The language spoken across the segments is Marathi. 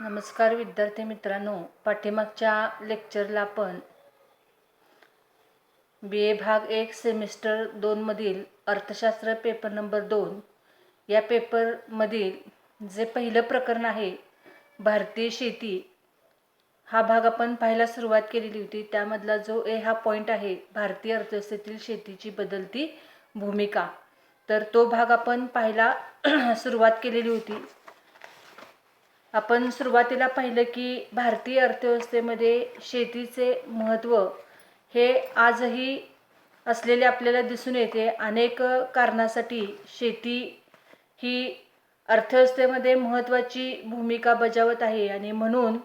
नमस्कार विद्यार्थी मित्रांनो, पाठीमागच्या लेक्चरला आपण BA भाग 1 सेमिस्टर 2 मधील अर्थशास्त्र पेपर नंबर 2 या पेपरमधील जे पहिलं प्रकरण आहे भारतीय शेती हा भाग आपण पाहायला सुरुवात केलेली होती। त्यामधला जो ए हा पॉइंट आहे भारतीय अर्थव्यवस्थेतील शेतीची बदलती भूमिका, तर तो भाग आपण पाहायला सुरुवात केलेली होती। आपण सुरुवातीला पाहिलं की भारतीय अर्थव्यवस्थेमध्ये शेतीचे महत्त्व हे आजही असलेले आपल्याला दिसून येते। अनेक कारणासाठी शेती ही अर्थव्यवस्थेमध्ये महत्त्वाची भूमिका बजावत आहे आणि म्हणून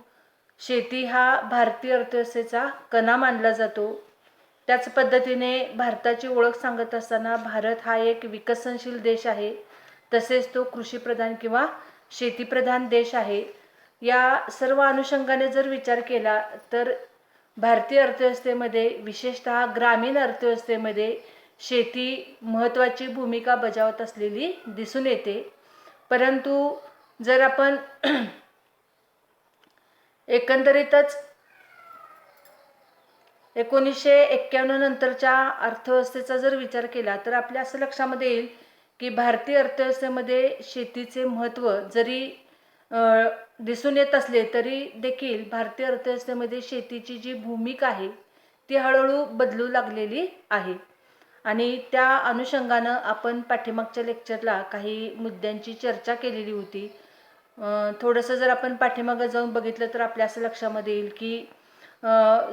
शेती हा भारतीय अर्थव्यवस्थेचा कणा मानला जातो। त्याच पद्धतीने भारताची ओळख सांगत असताना भारत हा एक विकसनशील देश आहे, तसेच तो कृषीप्रधान किंवा शेतीप्रधान देश आहे। या सर्व अनुषंगाने जर विचार केला तर भारतीय अर्थव्यवस्थेमध्ये विशेषतः ग्रामीण अर्थव्यवस्थेमध्ये शेती महत्त्वाची भूमिका बजावत असलेली दिसून येते। परंतु जर आपण एकंदरीतच 1991 नंतरच्या अर्थव्यवस्थेचा जर विचार केला तर आपल्या असं लक्षामध्ये येईल की भारतीय अर्थव्यवस्थेमध्ये शेतीचे महत्त्व जरी दिसून येत असले तरी देखील भारतीय अर्थव्यवस्थेमध्ये शेतीची जी भूमिका आहे ती हळूहळू बदलू लागलेली आहे। आणि त्या अनुषंगानं आपण पाठीमागच्या लेक्चरला काही मुद्द्यांची चर्चा केलेली होती। थोडंसं जर आपण पाठीमागं जाऊन बघितलं तर आपल्या असं लक्षामध्ये येईल की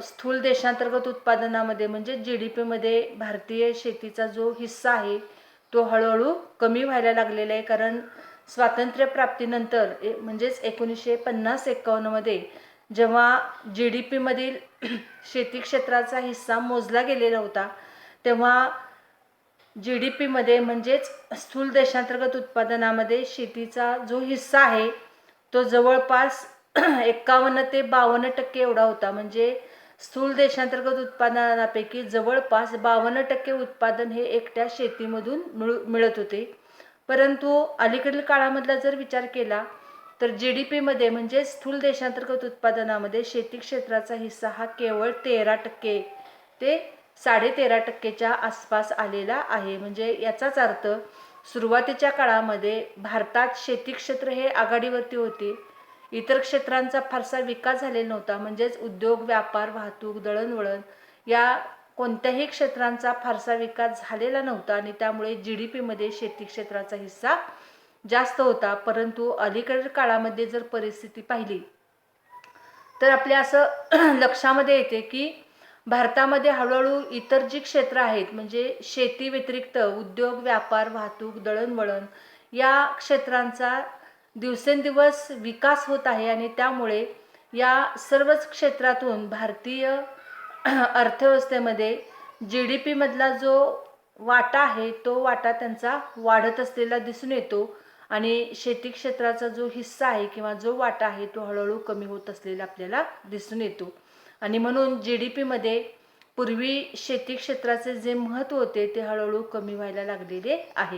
स्थूल देशांतर्गत उत्पादनामध्ये म्हणजे GDP मध्ये भारतीय शेतीचा जो हिस्सा आहे तो हळूहळू कमी व्हायला लागलेला आहे। कारण स्वातंत्र्य प्राप्तीनंतर म्हणजेच 1950-51 मध्ये जेव्हा GDP मधील शेती क्षेत्राचा हिस्सा मोजला गेलेला होता तेव्हा GDP मध्ये म्हणजेच स्थूल देशांतर्गत उत्पादनामध्ये शेतीचा जो हिस्सा आहे तो जवळपास 51 ते 52% एवढा होता। म्हणजे स्थूल देशांतर्गत उत्पादनापैकी जवळपास 52% उत्पादन हे एकट्या शेतीमधून मिळत होते। परंतु अलीकडील काळामधला जर विचार केला तर GDP मध्ये म्हणजे स्थूल देशांतर्गत उत्पादनामध्ये शेती क्षेत्राचा हिस्सा हा केवळ 13% ते 13.5%च्या आसपास आलेला आहे। म्हणजे याचाच अर्थ सुरुवातीच्या काळामध्ये भारतात शेती क्षेत्र हे आघाडीवरती होते, इतर क्षेत्रांचा फारसा विकास झालेला नव्हता। म्हणजेच उद्योग, व्यापार, वाहतूक, दळणवळण या कोणत्याही क्षेत्रांचा फारसा विकास झालेला नव्हता आणि त्यामुळे GDP मध्ये शेती क्षेत्राचा हिस्सा जास्त होता। परंतु अलीकडील काळामध्ये जर परिस्थिती पाहिली तर आपल्या असं लक्षामध्ये येते की भारतामध्ये हळूहळू इतर जी क्षेत्र आहेत म्हणजे शेती व्यतिरिक्त उद्योग, व्यापार, वाहतूक, दळणवळण या क्षेत्रांचा दिवसेंदिवस विकास होत आहे आणि त्यामुळे या सर्वच क्षेत्रातून भारतीय अर्थव्यवस्थेमध्ये GDP मधला जो वाटा आहे तो वाटा त्यांचा वाढत असलेला दिसून येतो आणि शेती क्षेत्राचा जो हिस्सा आहे किंवा जो वाटा आहे तो हळूहळू कमी होत असलेला आपल्याला दिसून येतो। आणि म्हणून GDP मध्ये पूर्वी शेती क्षेत्राचे जे महत्त्व होते ते हळूहळू कमी व्हायला लागलेले आहे।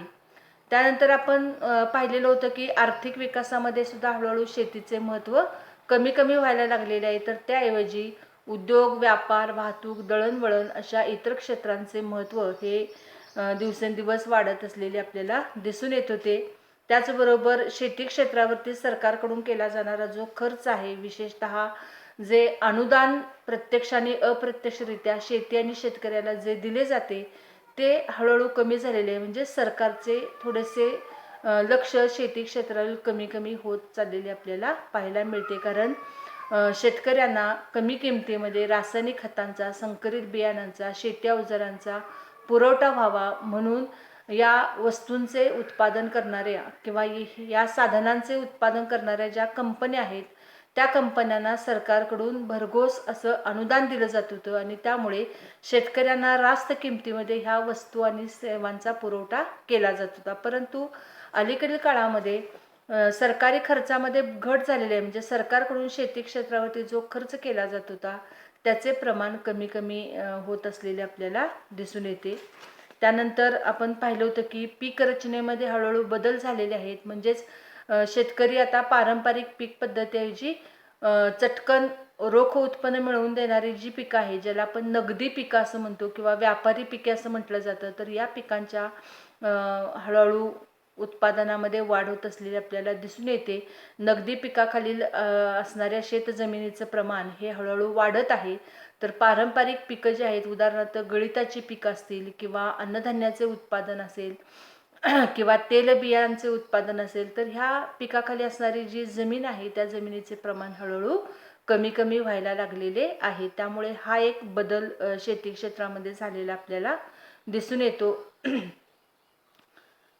त्यानंतर आपण पाहिलेलं होतं की आर्थिक विकासामध्ये सुद्धा हळूहळू शेतीचे महत्त्व कमी कमी व्हायला लागलेले आहे, तर त्याऐवजी उद्योग, व्यापार, वाहतूक, दळणवळण अशा इतर क्षेत्रांचे महत्त्व हे दिवसेंदिवस वाढत असलेले आपल्याला दिसून येत होते। त्याचबरोबर शेती क्षेत्रावरती सरकारकडून केला जाणारा जो खर्च आहे, विशेषतः जे अनुदान प्रत्यक्ष आणि अप्रत्यक्षरित्या शेती आणि शेतकऱ्याला जे दिले जाते ते हळूहळू कमी झालेले आहे। म्हणजे सरकारचे थोडेसे लक्ष शेती क्षेत्रावर कमी कमी होत चाललेले आपल्याला पाहायला मिळते। कारण शेतकऱ्यांना कमी किमतीमध्ये रासायनिक खतांचा, संकरित बियाणांचा, शेती अवजारांचा पुरवठा व्हावा म्हणून या वस्तूंचे उत्पादन करणाऱ्या किंवा या साधनांचे उत्पादन करणाऱ्या ज्या कंपन्या आहेत त्या कंपन्यांना सरकारकडून भरघोस असं अनुदान दिलं जात होतं आणि त्यामुळे शेतकऱ्यांना रास्त किमतीमध्ये ह्या वस्तू आणि सेवांचा पुरवठा केला जात होता। परंतु अलीकडील काळामध्ये सरकारी खर्चामध्ये घट झालेली आहे। म्हणजे सरकारकडून शेती क्षेत्रावरती जो खर्च केला जात होता त्याचे प्रमाण कमी कमी होत असलेले आपल्याला दिसून येते। त्यानंतर आपण पाहिलं होतं की पीक रचनेमध्ये हळूहळू बदल झालेले आहेत। म्हणजेच शेतकरी आता पारंपरिक पीक पद्धतीऐवजी चटकन रोख उत्पन्न मिळवून देणारी जी पिकं आहे, ज्याला आपण नगदी पिकं असं म्हणतो किंवा व्यापारी पिके असं म्हटलं जातं, तर या पिकांच्या हळूहळू उत्पादनामध्ये वाढ होत असलेली आपल्याला दिसून येते. नगदी पिकाखालील असणाऱ्या शेतजमिनीचं प्रमाण हे हळूहळू वाढत आहे. तर पारंपरिक पिकं जी आहेत, उदाहरणार्थ गळीताची पिकं असतील किंवा अन्नधान्याचे उत्पादन असेल किंवा तेलबियांचे उत्पादन असेल, तर ह्या पिकाखाली असणारी जी जमीन आहे त्या जमिनीचे प्रमाण हळूहळू कमी कमी व्हायला लागलेले आहे. त्यामुळे हा एक बदल शेती क्षेत्रामध्ये झालेला आपल्याला दिसून येतो.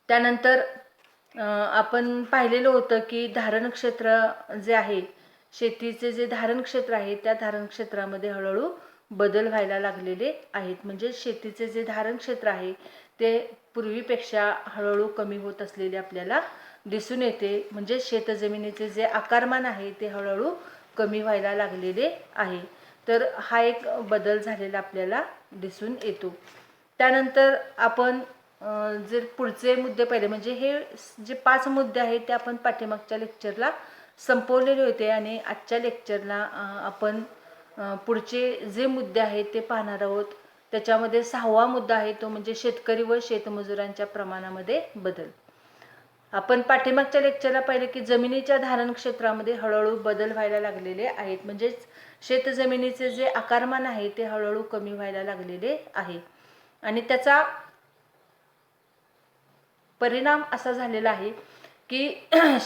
त्यानंतर आपण पाहिलेलं होतं की धारण क्षेत्र जे आहे, शेतीचे जे धारण क्षेत्र आहे, त्या धारण क्षेत्रामध्ये हळूहळू बदल व्हायला लागलेले आहेत. म्हणजे शेतीचे जे धारण क्षेत्र आहे ते पूर्वीपेक्षा हळूहळू कमी होत असलेले आपल्याला दिसून येते. म्हणजे शेतजमिनीचे जे आकारमान आहे ते हळूहळू कमी व्हायला लागलेले आहे. तर हा एक बदल झालेला आपल्याला दिसून येतो. त्यानंतर आपण जे पुढचे मुद्दे पाहिले, म्हणजे हे जे 5 मुद्दे आहेत ते आपण पाठीमागच्या लेक्चरला संपवलेले होते आणि आजच्या लेक्चरला आपण पुढचे जे मुद्दे आहेत ते पाहणार आहोत. त्याच्यामध्ये 6वा मुद्दा आहे तो म्हणजे शेतकरी व शेतमजुरांच्या प्रमाणामध्ये बदल. आपण पाठीमागच्या लेक्चरला पाहिले की जमिनीच्या धारण क्षेत्रामध्ये हळूहळू बदल व्हायला लागलेले आहेत. म्हणजेच शेतजमिनीचे जे आकारमान आहे ते हळूहळू कमी व्हायला लागलेले आहे आणि त्याचा परिणाम असा झालेला आहे की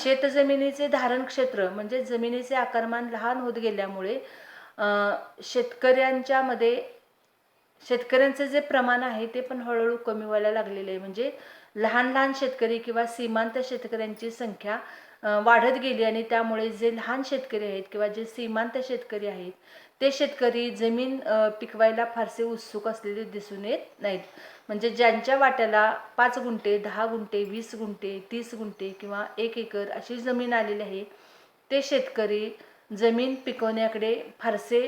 शेतजमिनीचे धारण क्षेत्र म्हणजे जमिनीचे आकारमान लहान होत गेल्यामुळे शेतकऱ्यांचे जे प्रमाण आहे ते पण हळूहळू कमी व्हायला लागलेले आहे. म्हणजे लहान लहान शेतकरी किंवा सीमांत शेतकऱ्यांची संख्या वाढत गेली आणि त्यामुळे जे लहान शेतकरी आहेत किंवा जे सीमांत शेतकरी आहेत ते शेतकरी जमीन पिकवायला फारसे उत्सुक असलेले दिसून येत नाहीत. म्हणजे ज्यांच्या वाट्याला 5 गुंठे, 10 गुंठे, 20 गुंठे, 30 गुंठे किंवा 1 एकर अशी जमीन आलेली आहे, ते शेतकरी जमीन पिकवण्याकडे फारसे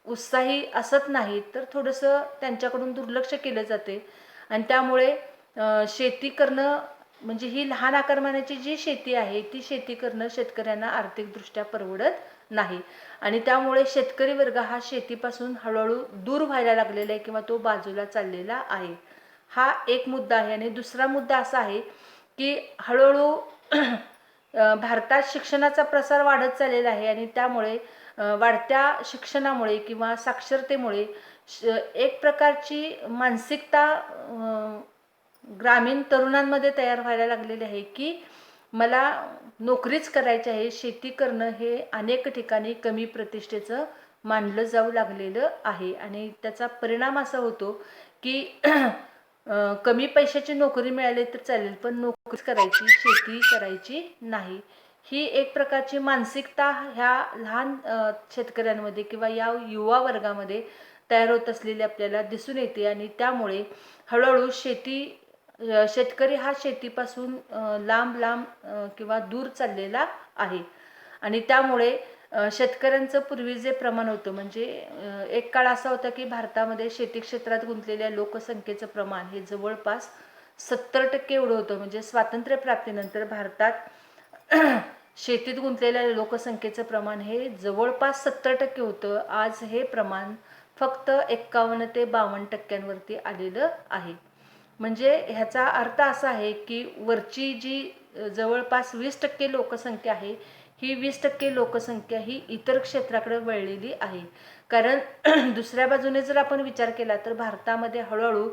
उत्साही असत नाहीत. तर थोडंसं त्यांच्याकडून दुर्लक्ष केलं जाते आणि त्यामुळे शेती करणं म्हणजे ही लहान आकारमानाची जी शेती आहे ती शेती करणं शेतकऱ्यांना आर्थिकदृष्ट्या परवडत नाही आणि त्यामुळे शेतकरी वर्ग हा शेतीपासून हळूहळू दूर व्हायला लागलेला आहे किंवा तो बाजूला चाललेला आहे. हा एक मुद्दा आहे. आणि दुसरा मुद्दा असा आहे की हळूहळू भारतात शिक्षणाचा प्रसार वाढत चाललेला आहे आणि त्यामुळे वाढत्या शिक्षणामुळे किंवा साक्षरतेमुळे एक प्रकारची मानसिकता ग्रामीण तरुणांमध्ये तयार व्हायला लागलेली आहे की मला नोकरीच करायची आहे, शेती करणं हे अनेक ठिकाणी कमी प्रतिष्ठेचं मानलं जाऊ लागलेलं आहे आणि त्याचा परिणाम असा होतो की कमी पैशाची नोकरी मिळाली तर चालेल पण नोकरीच करायची, शेती करायची नाही, ही एक प्रकारची मानसिकता ह्या लहान शेतकऱ्यांमध्ये किंवा या युवा वर्गामध्ये तयार होत असलेली आपल्याला दिसून येते आणि त्यामुळे हळूहळू शेतकरी हा शेतीपासून लांब लांब किंवा दूर चाललेला आहे आणि त्यामुळे शेतकऱ्यांचं पूर्वी जे प्रमाण होतं म्हणजे एक काळ असा होता की भारतामध्ये शेती क्षेत्रात गुंतलेल्या लोकसंख्येचं प्रमाण हे जवळपास 70% एवढं होतं. म्हणजे स्वातंत्र्यप्राप्तीनंतर भारतात शेतीत गुंतलेल्या लोकसंख्येचं प्रमाण हे जवळपास 70% होतं. आज हे प्रमाण फक्त 51 ते 52% आलेलं आहे. म्हणजे ह्याचा अर्थ असा आहे की वरची जी जवळपास 20% लोकसंख्या आहे ही 20% लोकसंख्या ही इतर क्षेत्राकडे वळलेली आहे. कारण दुसऱ्या बाजूने जर आपण विचार केला तर भारतामध्ये हळूहळू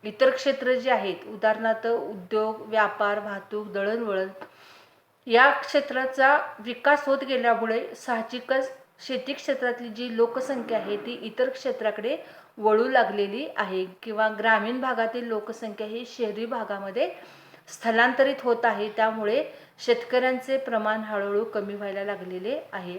इतर क्षेत्र जी आहेत, उदाहरणार्थ उद्योग, व्यापार, वाहतूक, दळणवळण या क्षेत्राचा विकास होत गेल्यामुळे साहजिकच शेती क्षेत्रातली जी लोकसंख्या आहे ती इतर क्षेत्राकडे वळू लागलेली आहे किंवा ग्रामीण भागातील लोकसंख्या ही शहरी भागामध्ये स्थलांतरित होत आहे. त्यामुळे शेतकऱ्यांचे प्रमाण हळूहळू कमी व्हायला लागलेले आहे.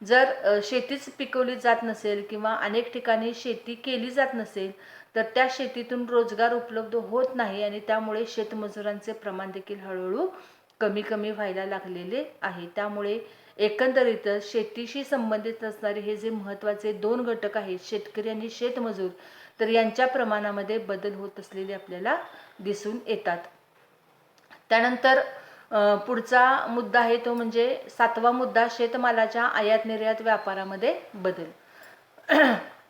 जर शेतीच पिकवली जात नसेल किंवा अनेक ठिकाणी शेती केली जात नसेल तर त्या शेतीतून रोजगार उपलब्ध होत नाही आणि त्यामुळे शेतमजुरांचे प्रमाण देखील हळूहळू कमी कमी व्हायला लागलेले आहे. त्यामुळे एकंदरीतच शेतीशी संबंधित असणारे हे जे महत्त्वाचे 2 घटक आहेत, शेतकरी आणि शेतमजूर, तर यांच्या प्रमाणामध्ये बदल होत असलेले आपल्याला दिसून येतात. त्यानंतर पुढचा मुद्दा आहे तो म्हणजे 7वा मुद्दा, शेतमालाच्या आयात निर्यात व्यापारामध्ये बदल.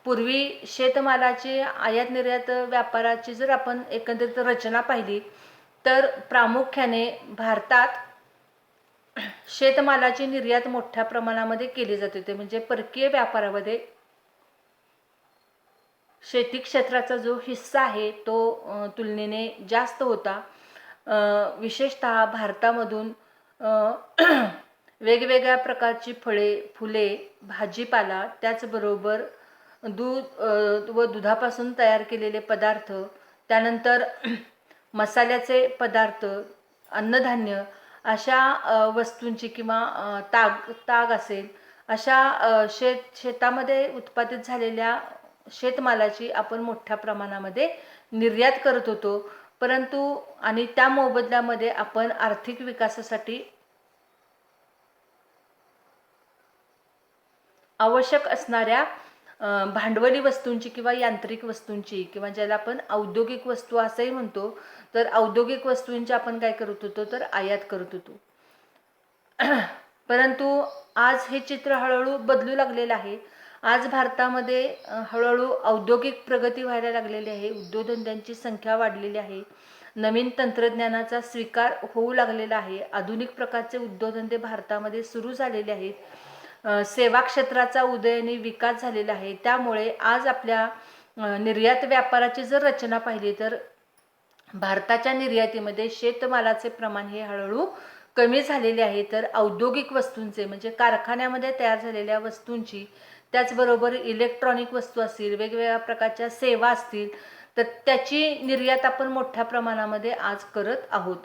पूर्वी शेतमालाची आयात निर्यात व्यापाराची जर आपण एकंदरीत रचना पाहिली तर प्रामुख्याने भारतात शेतमालाची निर्यात मोठ्या प्रमाणामध्ये केली जात होती. म्हणजे परकीय व्यापारामध्ये शेती क्षेत्राचा जो हिस्सा आहे तो तुलनेने जास्त होता. विशेषतः भारतामधून वेगवेगळ्या प्रकारची फळे, फुले, भाजीपाला, त्याचबरोबर दूध व दुधापासून तयार केलेले पदार्थ, त्यानंतर मसाल्याचे पदार्थ, अन्नधान्य अशा वस्तूंची किंवा ताग असेल अशा शेतामध्ये उत्पादित झालेल्या शेतमालाची आपण मोठ्या प्रमाणामध्ये निर्यात करत होतो. परंतु आणि त्या मोबदल्यामध्ये आपण आर्थिक विकासासाठी आवश्यक असणाऱ्या भांडवली वस्तूंची किंवा यांत्रिक वस्तूंची किंवा ज्याला आपण औद्योगिक वस्तू असंही म्हणतो, तर औद्योगिक वस्तूंची आपण काय करत होतो तर आयात करत होतो. परंतु आज हे चित्र हळूहळू बदलू लागलेलं आहे. आज भारतामध्ये हळूहळू औद्योगिक प्रगती व्हायला लागलेली आहे. उद्योगधंद्यांची संख्या वाढलेली आहे. नवीन तंत्रज्ञानाचा स्वीकार होऊ लागलेला आहे. आधुनिक प्रकारचे उद्योगधंदे भारतामध्ये सुरू झालेले आहेत. सेवा क्षेत्राचा उदय आणि विकास झालेला आहे. त्यामुळे आज आपल्या निर्यात व्यापाराची जर रचना पाहिली तर भारताच्या निर्यातीमध्ये शेतमालाचे प्रमाण हे हळूहळू कमी झालेले आहे. तर औद्योगिक वस्तूंचे म्हणजे कारखान्यामध्ये तयार झालेल्या वस्तूंची, त्याचबरोबर इलेक्ट्रॉनिक वस्तू असतील, वेगवेगळ्या प्रकारच्या सेवा असतील, तर त्याची निर्यात आपण मोठ्या प्रमाणामध्ये आज करत आहोत.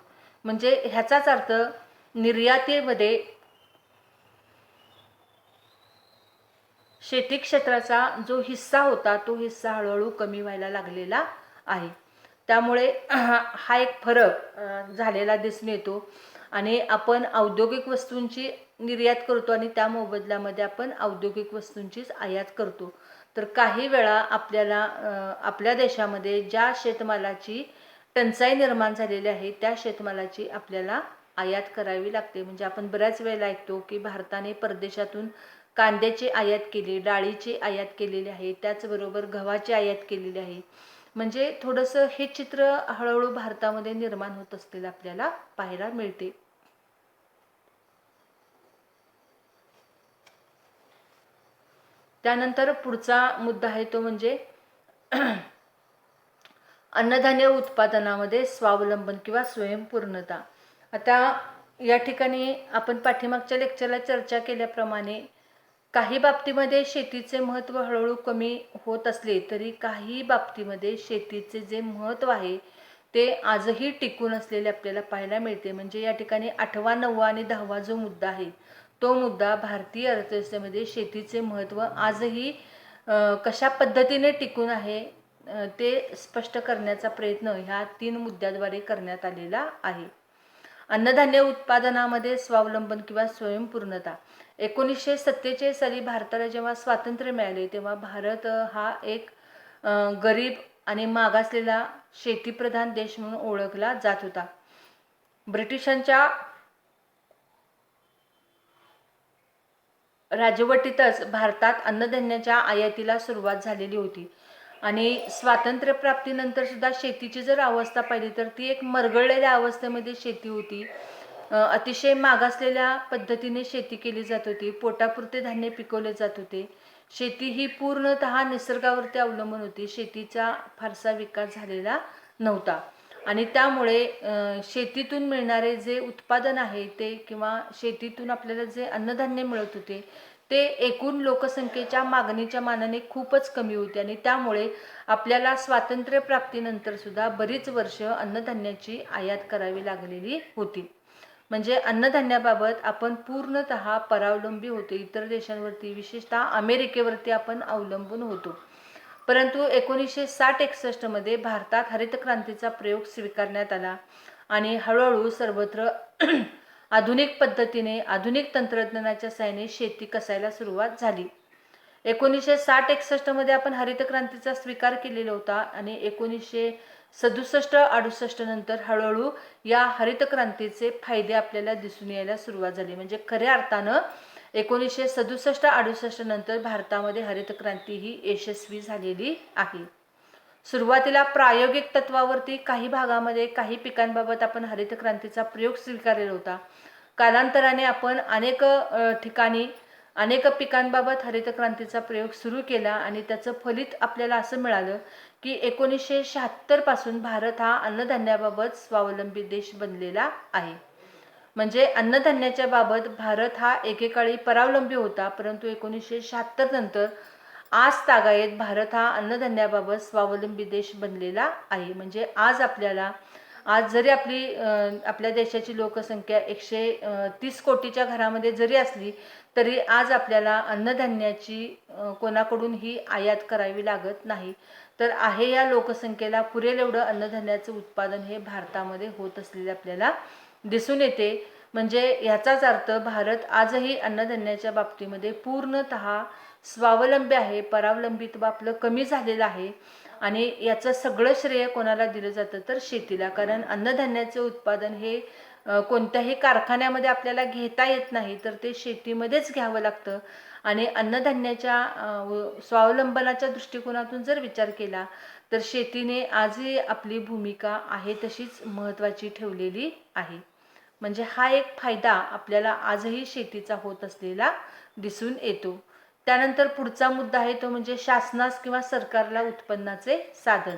म्हणजे ह्याचाच अर्थ निर्यातीमध्ये शेती क्षेत्राचा जो हिस्सा होता तो हिस्सा हळूहळू कमी व्हायला लागलेला आहे. त्यामुळे हा एक फरक झालेला दिसून येतो आणि आपण औद्योगिक वस्तूंची निर्यात करतो आणि त्या मोबदल्यामध्ये आपण औद्योगिक वस्तूंचीच आयात करतो. तर काही वेळा आपल्याला आपल्या देशामध्ये ज्या शेतमालाची टंचाई निर्माण झालेली आहे त्या शेतमालाची आपल्याला आयात करावी लागते. म्हणजे आपण बऱ्याच वेळेला ऐकतो की भारताने परदेशातून कांद्याची आयात केली, डाळीची आयात केलेली आहे, त्याचबरोबर गव्हाची आयात केलेली आहे. म्हणजे थोडंसं हे चित्र हळूहळू भारतामध्ये निर्माण होत असलेलं आपल्याला पाहायला मिळते. त्यानंतर पुढचा मुद्दा आहे तो म्हणजे अन्नधान्य उत्पादनामध्ये स्वावलंबन किंवा स्वयंपूर्णता. आता या ठिकाणी आपण पाठीमागच्या लेक्चरला चर्चा केल्याप्रमाणे काही बाबतीमध्ये शेतीचे महत्त्व हळूहळू कमी होत असले तरी काही बाबतीमध्ये शेतीचे जे महत्त्व आहे ते आजही टिकून असलेले आपल्याला पाहायला मिळते. म्हणजे या ठिकाणी 8वा, 9वा आणि 10वा जो मुद्दा आहे तो मुद्दा भारतीय अर्थव्यवस्थेमध्ये शेतीचे महत्त्व आजही कशा पद्धतीने टिकून आहे ते स्पष्ट करण्याचा प्रयत्न ह्या 3 मुद्द्याद्वारे करण्यात आलेला आहे. अन्नधान्य उत्पादनामध्ये स्वावलंबन किंवा स्वयंपूर्णता. 1947 साली भारताला जेव्हा स्वातंत्र्य मिळाले तेव्हा भारत हा एक गरीब आणि मागासलेला शेतीप्रधान देश म्हणून ओळखला जात होता. ब्रिटिशांच्या राजवटीतच भारतात अन्नधान्याच्या आयातीला सुरुवात झालेली होती आणि स्वातंत्र्यप्राप्तीनंतर सुद्धा शेतीची जर अवस्था पाहिली तर ती एक मरगळलेल्या अवस्थेमध्ये शेती होती. अतिशय मागासलेल्या पद्धतीने शेती केली जात होती. पोटापुरते धान्य पिकवले जात होते. शेती ही पूर्णतः निसर्गावरती अवलंबून होती. शेतीचा फारसा विकास झालेला नव्हता आणि त्यामुळे शेतीतून मिळणारे जे उत्पादन आहे ते किंवा शेतीतून आपल्याला जे अन्नधान्य मिळत होते ते एकूण लोकसंख्येच्या मागणीच्या मानाने खूपच कमी होते आणि त्यामुळे आपल्याला स्वातंत्र्यप्राप्तीनंतर सुद्धा बरीच वर्ष अन्नधान्याची आयात करावी लागलेली होती. म्हणजे अन्नधान्याबाबत आपण पूर्णतः परावलंबी होतो. इतर देशांवरती विशेषतः अमेरिकेवरती आपण अवलंबून होतो. परंतु 1960-61 मध्ये भारतात हरित क्रांतीचा प्रयोग स्वीकारण्यात आला आणि हळूहळू सर्वत्र आधुनिक पद्धतीने आधुनिक तंत्रज्ञानाच्या साहाय्याने शेती कसायला सुरुवात झाली. 1960-61 मध्ये आपण हरित क्रांतीचा स्वीकार केलेला होता आणि 67-68 नंतर हळूहळू या हरित क्रांतीचे फायदे आपल्याला दिसून यायला सुरुवात झाली. म्हणजे खऱ्या अर्थानं 1967-68 नंतर भारतामध्ये हरित क्रांती ही यशस्वी झालेली आहे. सुरुवातीला प्रायोगिक तत्वावरती काही भागामध्ये काही पिकांबाबत आपण हरित क्रांतीचा प्रयोग स्वीकारलेला होता. कालांतराने आपण अनेक ठिकाणी अनेक पिकांबाबत हरित क्रांतीचा प्रयोग सुरू केला आणि त्याचं फलित आपल्याला असं मिळालं की 1976 पासून भारत हा अन्नधान्याबाबत स्वावलंबी देश बनलेला आहे. म्हणजे अन्नधान्याच्या बाबत भारत हा एकेकाळी परावलंबी होता, परंतु 1976 नंतर आज तागायत भारत हा अन्नधान्याबाबत स्वावलंबी देश बनलेला आहे. म्हणजे आज जरी आपल्या देशाची लोकसंख्या 130 कोटीच्या घरामध्ये जरी असली तरी आज आपल्याला अन्नधान्याची कोणाकडूनही आयात करावी लागत नाही. तर आहे या लोकसंख्येला पुरेल एवढं अन्नधान्याचं उत्पादन हे भारतामध्ये होत असलेले आपल्याला दिसून येते. म्हणजे याचाच अर्थ भारत आजही अन्नधान्याच्या बाबतीमध्ये पूर्णतः स्वावलंबी आहे. परावलंबित्व आपलं कमी झालेलं आहे आणि याचं सगळं श्रेय कोणाला दिलं जातं तर शेतीला. कारण अन्नधान्याचे उत्पादन हे कोणत्याही कारखान्यामध्ये आपल्याला घेता येत नाही, तर ते शेतीमध्येच घ्यावं लागतं. आणि अन्नधान्याच्या स्वावलंबनाच्या दृष्टिकोनातून जर विचार केला तर शेतीने आजही आपली भूमिका आहे तशीच महत्त्वाची ठेवलेली आहे. म्हणजे हा एक फायदा आपल्याला आजही शेतीचा होत असलेला दिसून येतो. त्यानंतर पुढचा मुद्दा आहे तो म्हणजे शासनास किंवा सरकारला उत्पन्नाचे साधन.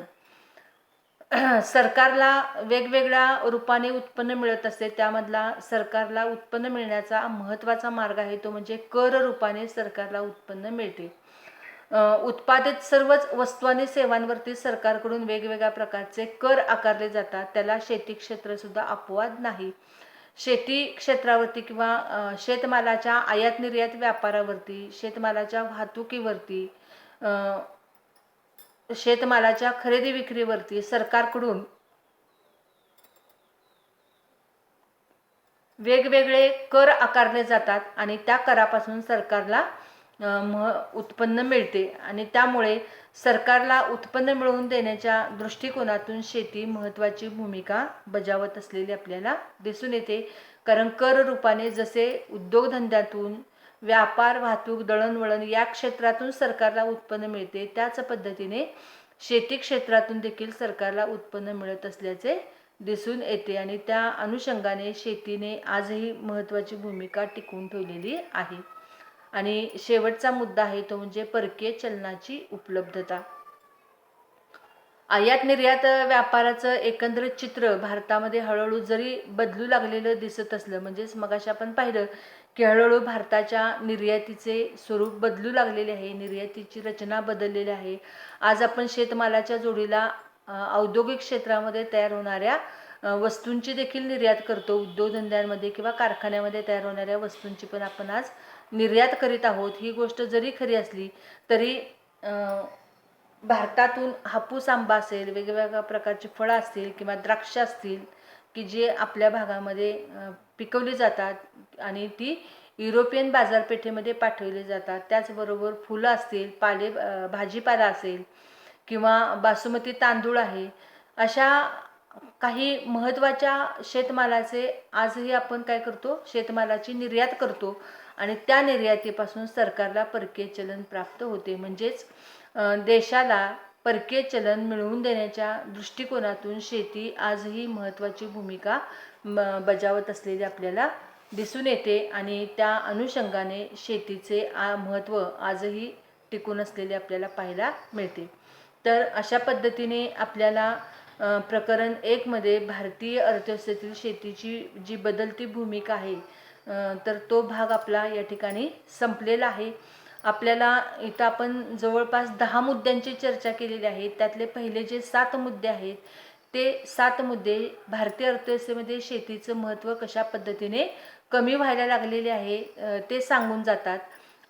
सरकारला वेगवेगळ्या रूपाने उत्पन्न मिळत असते. त्यामधला सरकारला उत्पन्न मिळण्याचा महत्त्वाचा मार्ग आहे तो म्हणजे कर रूपाने सरकारला उत्पन्न मिळते. उत्पादित सर्वच वस्तू आणि सेवांवरती सरकारकडून वेगवेगळ्या प्रकारचे कर आकारले जातात. त्याला शेती क्षेत्र सुद्धा अपवाद नाही. शेती क्षेत्रावरती किंवा शेतमालाच्या आयात निर्यात व्यापारावरती, शेतमालाच्या वाहतुकीवरती, शेतमालाच्या खरेदी विक्रीवरती सरकारकडून वेगवेगळे कर आकारले जातात आणि त्या करापासून सरकारला उत्पन्न मिळते. आणि त्यामुळे सरकारला उत्पन्न मिळवून देण्याच्या दृष्टिकोनातून शेती महत्त्वाची भूमिका बजावत असलेली आपल्याला दिसून येते. कारण कर रूपाने जसे उद्योगधंद्यातून, व्यापार, वाहतूक, दळणवळण या क्षेत्रातून सरकारला उत्पन्न मिळते, त्याच पद्धतीने शेती क्षेत्रातून देखील सरकारला उत्पन्न मिळत असल्याचे दिसून येते. आणि त्या अनुषंगाने शेतीने आजही महत्त्वाची भूमिका टिकवून ठेवलेली आहे. आणि शेवटचा मुद्दा आहे तो म्हणजे परकीय चलनाची उपलब्धता. आयात निर्यात व्यापाराचं एकंदरीत चित्र भारतामध्ये हळूहळू जरी बदलू लागलेलं दिसत असलं, म्हणजेच मगाशी आपण पाहिलं की हळूहळू भारताच्या निर्यातीचे स्वरूप बदलू लागलेले आहे, निर्यातीची रचना बदललेली आहे. आज आपण शेतमालाच्या जोडीला औद्योगिक क्षेत्रामध्ये तयार होणाऱ्या वस्तूंची देखील निर्यात करतो. उद्योगधंद्यांमध्ये किंवा कारखान्यामध्ये तयार होणाऱ्या वस्तूंची पण आपण आज निर्यात करीत आहोत. ही गोष्ट जरी खरी असली तरी भारतातून हापूस आंबा असेल, वेगवेगळ्या प्रकारची फळं असतील किंवा द्राक्ष असतील की जे आपल्या भागामध्ये पिकवली जातात आणि ती युरोपियन बाजारपेठेमध्ये पाठवली जातात. त्याचबरोबर फुलं असतील, भाजीपाला असेल किंवा बासमती तांदूळ आहे, अशा काही महत्त्वाच्या शेतमालाचे आजही आपण काय करतो, शेतमालाची निर्यात करतो आणि त्या निर्यातीपासून सरकारला परकीय चलन प्राप्त होते. म्हणजेच देशाला परकीय चलन मिळवून देण्याच्या दृष्टिकोनातून शेती आजही महत्त्वाची भूमिका बजावत असलेली आपल्याला दिसून येते. आणि त्या अनुषंगाने शेतीचे महत्त्व आजही टिकून असलेले आपल्याला पाहायला मिळते. तर अशा पद्धतीने आपल्याला प्रकरण 1 मध्ये भारतीय अर्थव्यवस्थेतील शेतीची जी बदलती भूमिका आहे तर तो भाग आपला या ठिकाणी संपलेला आहे. आपल्याला इथं आपण जवळपास 10 मुद्द्यांची चर्चा केलेली आहे. त्यातले पहिले जे 7 मुद्दे आहेत ते 7 मुद्दे भारतीय अर्थव्यवस्थेमध्ये शेतीचं महत्त्व कशा पद्धतीने कमी व्हायला लागलेले आहे ते सांगून जातात.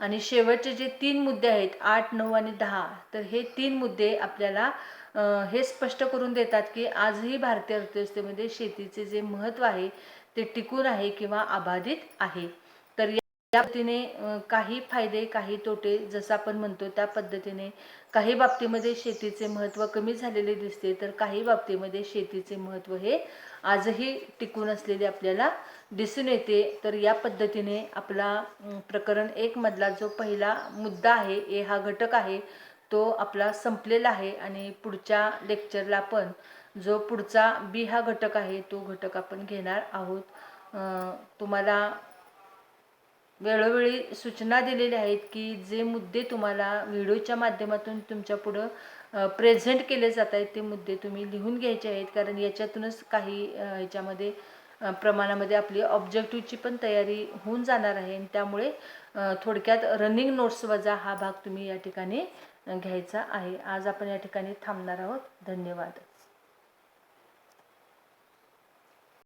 आणि शेवटचे जे 3 मुद्दे आहेत 8, 9 आणि 10, तर हे 3 मुद्दे आपल्याला हे स्पष्ट करून देतात की आजही भारतीय अर्थव्यवस्थेमध्ये शेतीचे जे महत्त्व आहे ते टिकून आहे किंवा अबाधित आहे. तर या पद्धतीने काही फायदे काही तोटे जसं आपण म्हणतो त्या पद्धतीने काही बाबतीमध्ये शेतीचे महत्त्व कमी झालेले दिसते, तर काही बाबतीमध्ये शेतीचे महत्त्व हे आजही टिकून असलेले आपल्याला दिसून येते. तर या पद्धतीने आपला प्रकरण 1 मधला जो पहिला मुद्दा आहे, ए हा घटक आहे, तो आपला संपलेला आहे. आणि पुढच्या लेक्चरला आपण जो पुढचा बी हा घटक आहे तो घटक आपण घेणार आहोत. तुम्हाला वेळोवेळी सूचना दिलेल्या आहेत की जे मुद्दे तुम्हाला व्हिडिओच्या माध्यमातून तुमच्या पुढं प्रेझेंट केले जात आहेत ते मुद्दे तुम्ही लिहून घ्यायचे आहेत, कारण याच्यातूनच काही ह्याच्यामध्ये प्रमाणामध्ये आपली ऑब्जेक्टिव्हची पण तयारी होऊन जाणार आहे. त्यामुळे थोडक्यात रनिंग नोट्स वजा हा भाग तुम्ही या ठिकाणी घ्यायचा आहे. आज आपण या ठिकाणी थांबणार आहोत. धन्यवाद.